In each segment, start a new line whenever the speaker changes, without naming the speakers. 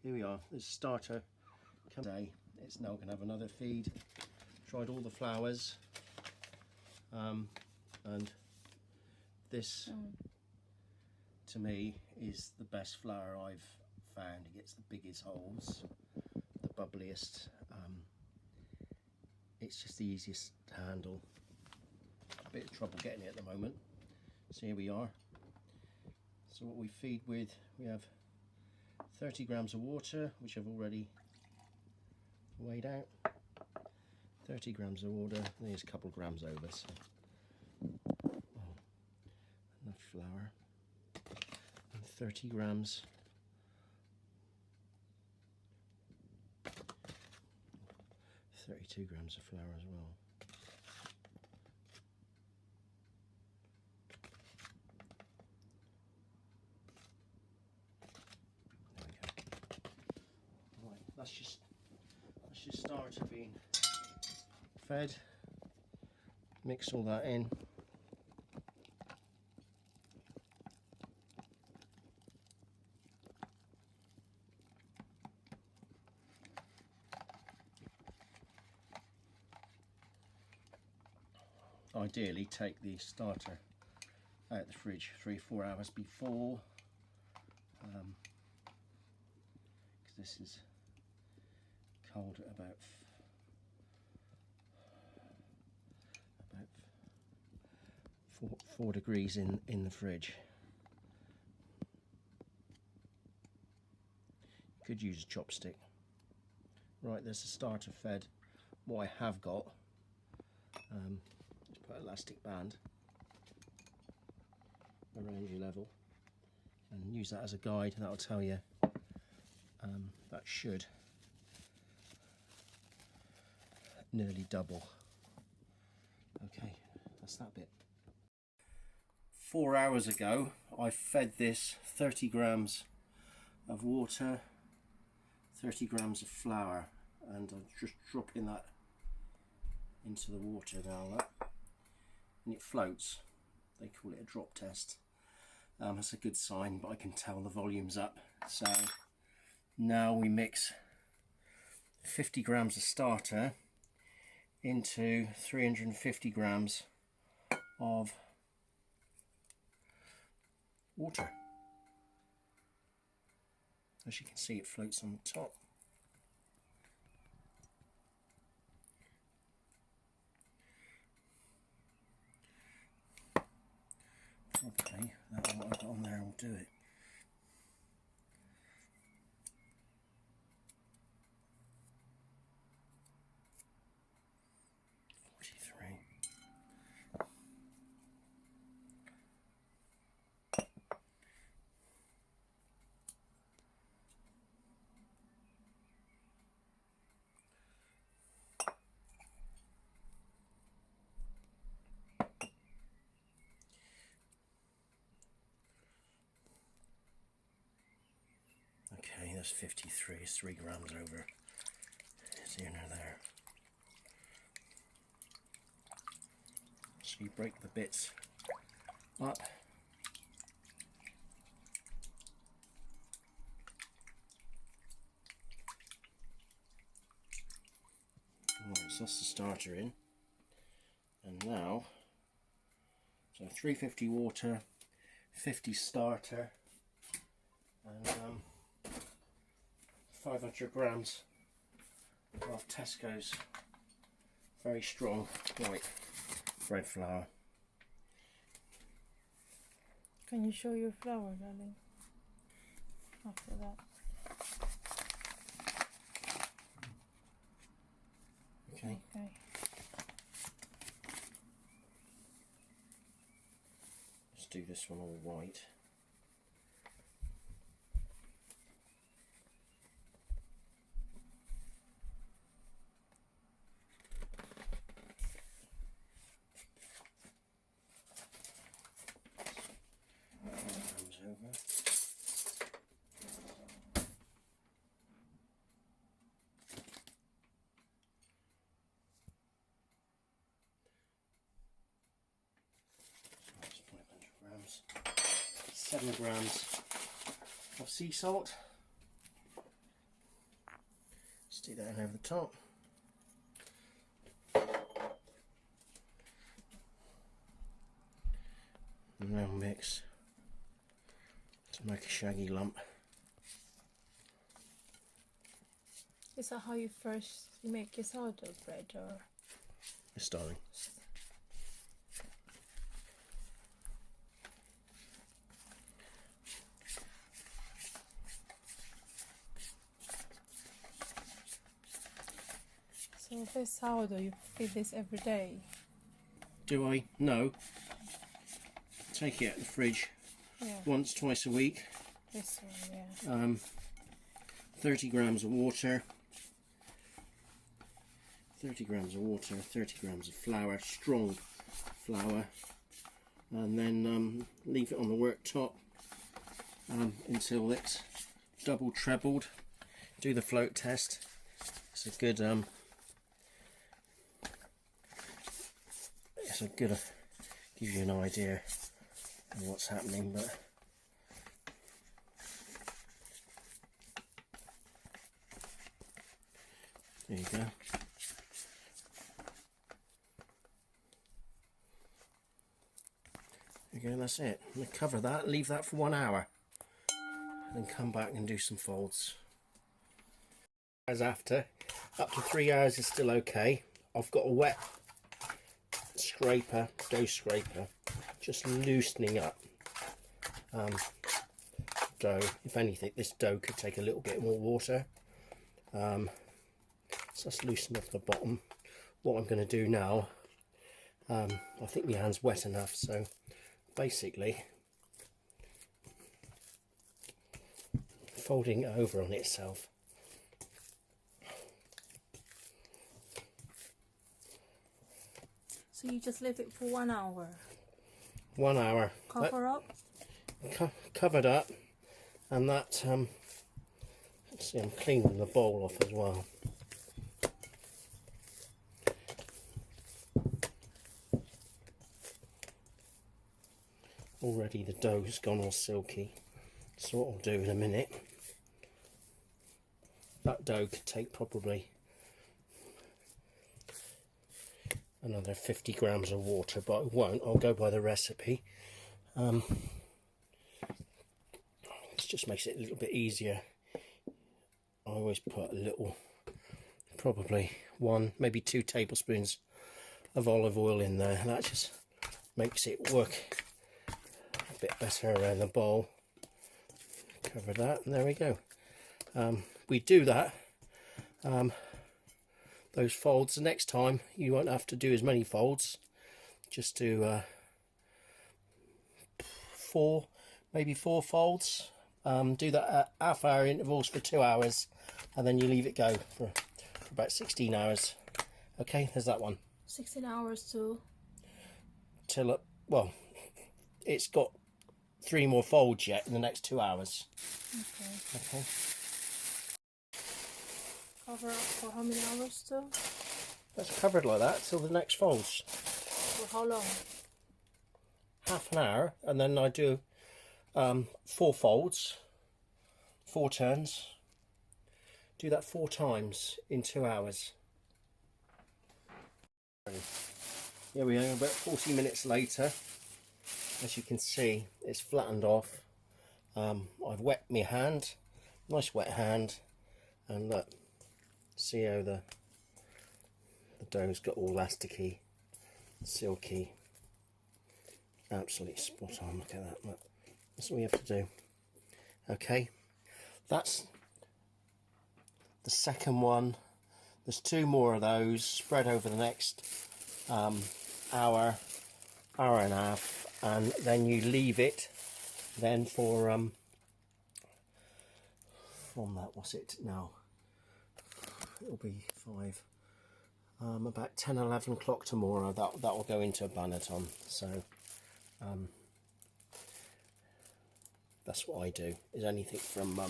here we are. This starter today. It's now going to have another feed. Tried all the flours, and this to me is the best flour I've found. It gets the biggest holes, the bubbliest. It's just the easiest to handle. A bit of trouble getting it at the moment. So here we are. So what we feed with, we have 30 grams of water, which I've already weighed out. 30 grams of water, there's a couple grams over, so enough flour. And 30 grams ,32 grams of flour as well. There we go. Right, that's just starter being fed. Mix all that in. Ideally take the starter out of the fridge 3-4 hours before, because this is cold at about 4 degrees in the fridge. You could use a chopstick. Right, there's the starter fed. What I have got, just put an elastic band around your level and use that as a guide, and that will tell you that should nearly double. Okay, that's that bit. 4 hours ago I fed this 30 grams of water, 30 grams of flour, and I'm just dropping that into the water now, look. And it floats. They call it a drop test. That's a good sign, but I can tell the volume's up. So now we mix 50 grams of starter into 350 grams of water. As you can see, it floats on the top. Probably that what I've got on there will do it. Okay, that's 53, it's 3 grams over. It's here and there. So you break the bits up. Right, so that's the starter in. And now, so 350 water, 50 starter, and 500 grams of Tesco's very strong white bread flour.
Can you show your flour, darling? After that.
Okay.
Okay.
Let's do this one all white. Over. So that's 500 grams. 7 grams of sea salt. Stick that in over the top. And now mix to make a shaggy lump.
Is that how you first make your sourdough bread, or?
Yes, darling.
So this sourdough, you feed this every day?
Do I? No. Take it out of the fridge once, twice a week.
This one, yeah.
30 grams of water. 30 grams of water, 30 grams of flour, strong flour, and then leave it on the worktop until it's double trebled. Do the float test. It's a good gives you an idea of what's happening, but there you go. Again, that's it. I'm going to cover that, leave that for 1 hour, then come back and do some folds. As after, up to 3 hours is still okay. I've got a wet scraper, dough scraper, just loosening up dough. If anything, this dough could take a little bit more water. So let's loosen up the bottom. What I'm going to do now, I think my hand's wet enough, so basically folding it over on itself.
So you just leave it for 1 hour?
1 hour.
Cover up?
Covered up, and that, let's see, I'm cleaning the bowl off as well. Already the dough's gone all silky, so what I'll do in a minute, that dough could take probably another 50 grams of water, but I won't. I'll go by the recipe. This just makes it a little bit easier. I always put a little, probably 1, maybe 2 tablespoons of olive oil in there. That just makes it work a bit better around the bowl. Cover that, and there we go. We do that, those folds. The next time you won't have to do as many folds. Just do 4, maybe 4 folds. Do that at half-hour intervals for 2 hours, and then you leave it go for about 16 hours. Okay, there's that one.
16 hours too?
Till well, it's got 3 more folds yet in the next 2 hours. Okay.
Cover up for how many hours too?
That's covered like that till the next folds.
For how long?
Half an hour, and then I do 4 folds, 4 turns. Do that 4 times in 2 hours. Here we are, about 40 minutes later. As you can see, it's flattened off. I've wet my hand, nice wet hand, and look, see how the dough's got all elasticy, silky, absolutely spot on. Look at that. Look. That's all you have to do. Okay, that's the second one. There's 2 more of those spread over the next hour, hour and a half, and then you leave it then for from that, what's it now, it'll be 5, about 10, 11 o'clock tomorrow. That will go into a banneton. So that's what I do, is anything from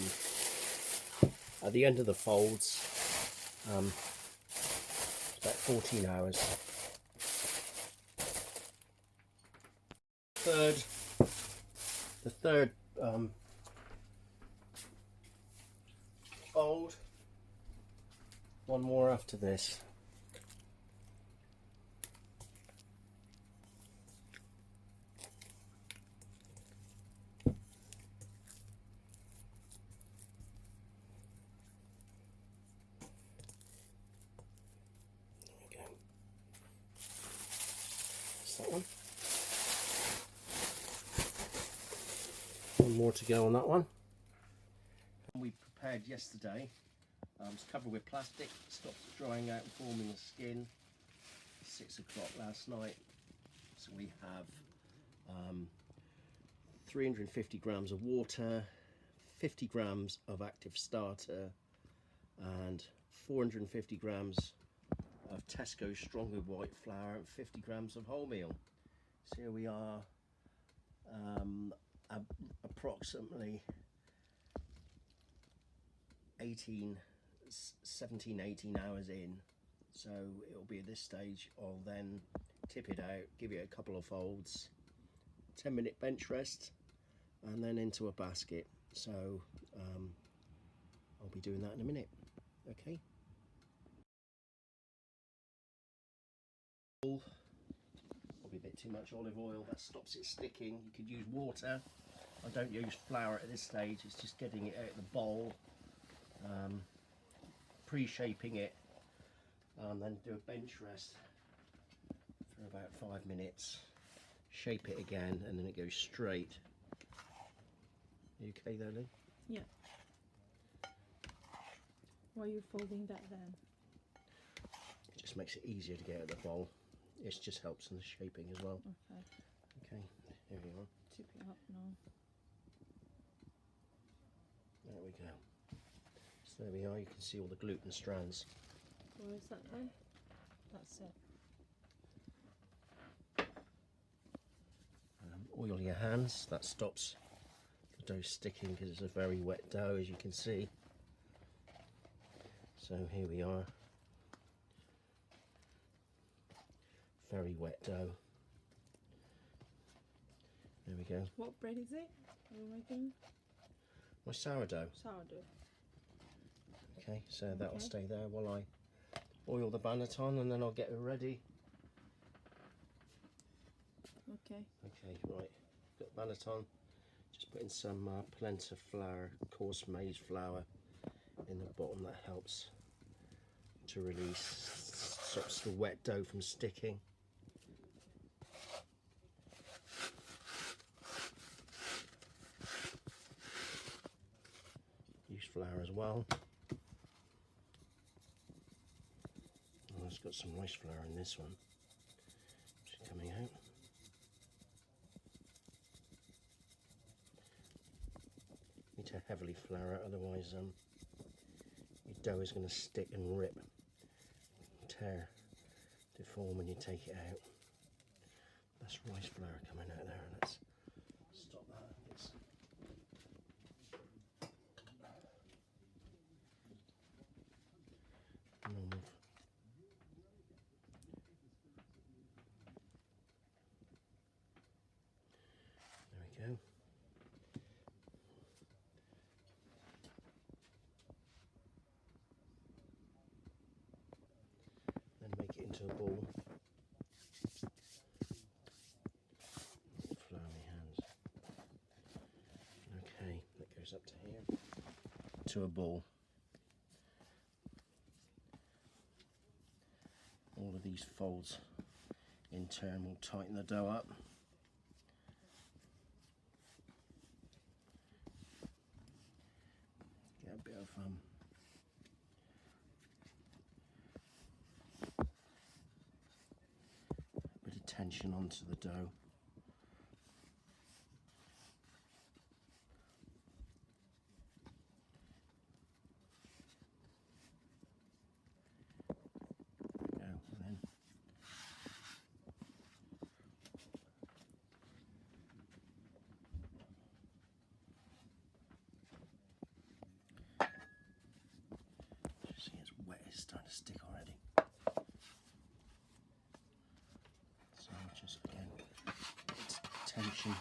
at the end of the folds, it's about 14 hours. The third fold, One more after this. There we go. That's that one. One more to go on that one. We prepared yesterday. It's covered with plastic, stopped drying out and forming the skin. 6 o'clock last night. So we have 350 grams of water, 50 grams of active starter, and 450 grams of Tesco stronger white flour and 50 grams of wholemeal. So here we are, approximately 17, 18 hours in. So it'll be at this stage, I'll then tip it out, give it a couple of folds, 10-minute bench rest, and then into a basket. So I'll be doing that in a minute. Okay. Probably a bit too much olive oil, that stops it sticking. You could use water. I don't use flour at this stage, it's just getting it out of the bowl, pre-shaping it, and then do a bench rest for about 5 minutes. Shape it again, and then it goes straight. You okay there, Lou?
Yeah. Why are you folding that then?
It just makes it easier to get out of the bowl. It just helps in the shaping as well.
Okay.
Okay, here we are.
Tip it up now.
There we go. So there we are, you can see all the gluten strands.
Where is that then? That's it.
Oil your hands, that stops the dough sticking because it's a very wet dough, as you can see. So here we are. Very wet dough. There we go.
What bread is it? Are you making?
My sourdough.
Sourdough.
Okay, so that'll
Okay.
stay there while I oil the banneton, and then I'll get it ready.
Okay.
Okay, right. Got the banneton. Just putting some polenta flour, coarse maize flour, in the bottom. That helps to release, stops the wet dough from sticking. Use flour as well. Oh, it's got some rice flour in this one, which is coming out. Need to heavily flour it, otherwise your dough is going to stick and rip, tear, deform when you take it out. That's rice flour coming out there. Let's stop that. It's normal. There we go. Then make it into a ball. Flour my hands. Okay, that goes up to here. To a ball. All of these folds in turn will tighten the dough up. Get a bit of tension onto the dough. There we go, and then see it's wet, it's starting to stick already. So just again, it's tension,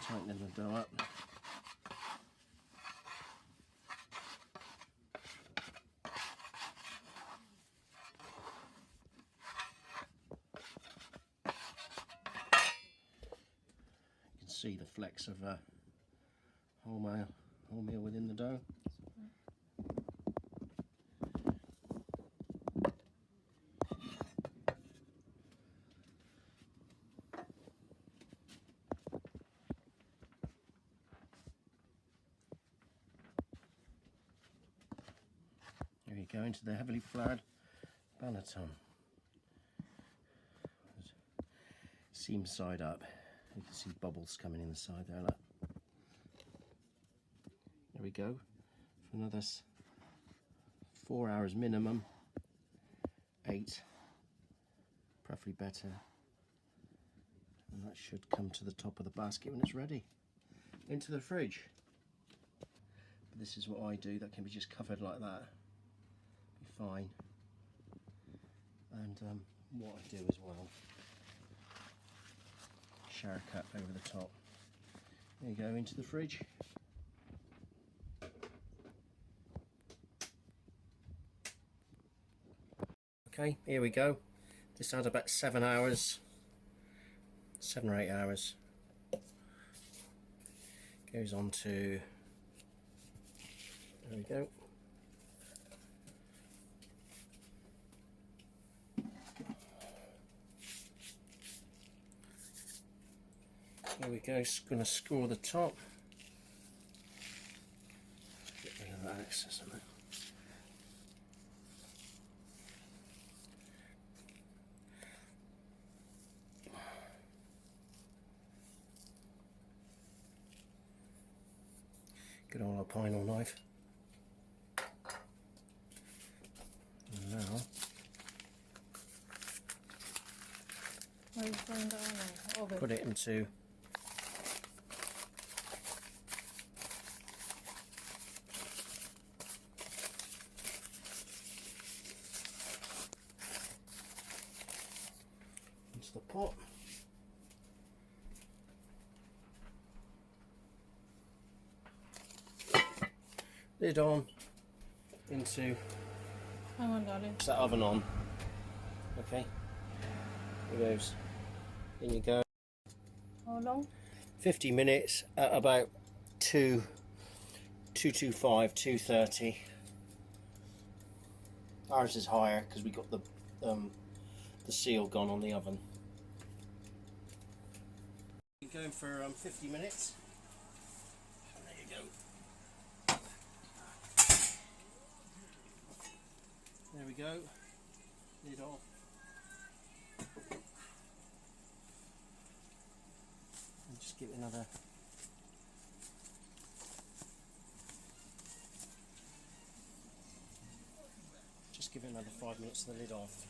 tightening the dough up. see the flecks of wholemeal within the dough. There you go, into the heavily floured banneton. Seam side up. You can see bubbles coming in the side there. Look. There we go. For another 4 hours minimum. 8, preferably better. And that should come to the top of the basket when it's ready. Into the fridge. But this is what I do. That can be just covered like that. Be fine. And what I do as well. Shower cap over the top. There you go, into the fridge. Okay, here we go. This had about 7 hours, 7 or 8 hours. Goes on to, there we go. There we go, just going to score the top. Get rid of that excess on it. Good old Alpino knife. And now,
Where are you putting the oven?
put it into the pot. Lid on into
Hang on, darling.
that oven on. Okay, here goes. In you go.
How long?
50 minutes at about 225, 230. Ours is higher because we got the seal gone on the oven. You're going for 50 minutes. There you go. There we go. Lid off. And just give it another. Just give it another 5 minutes to the lid off.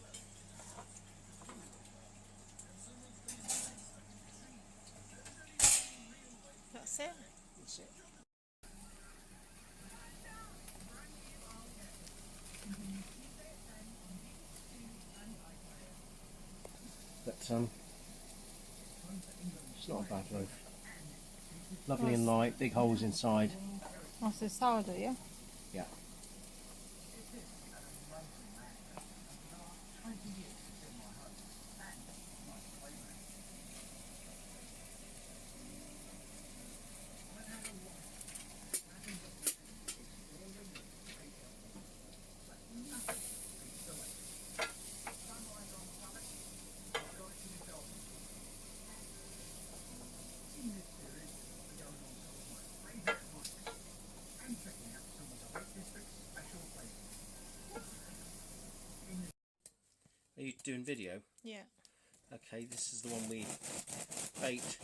That's it?
That's it. But it's not a bad loaf. Lovely and light, big holes inside.
That's the sourdough, yeah?
Yeah. Are you doing video?
Yeah.
Okay, this is the one we baked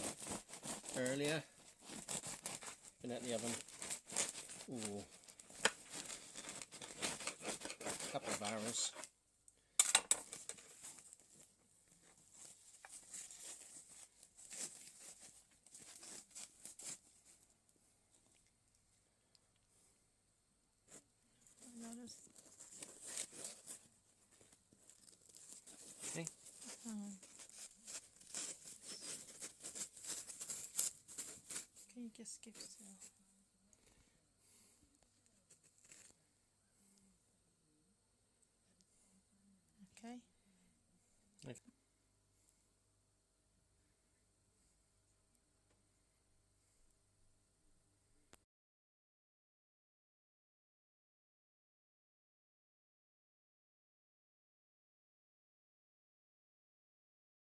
earlier. Been at the oven. Ooh. A couple of hours. Okay.
Can you just skip still? Okay.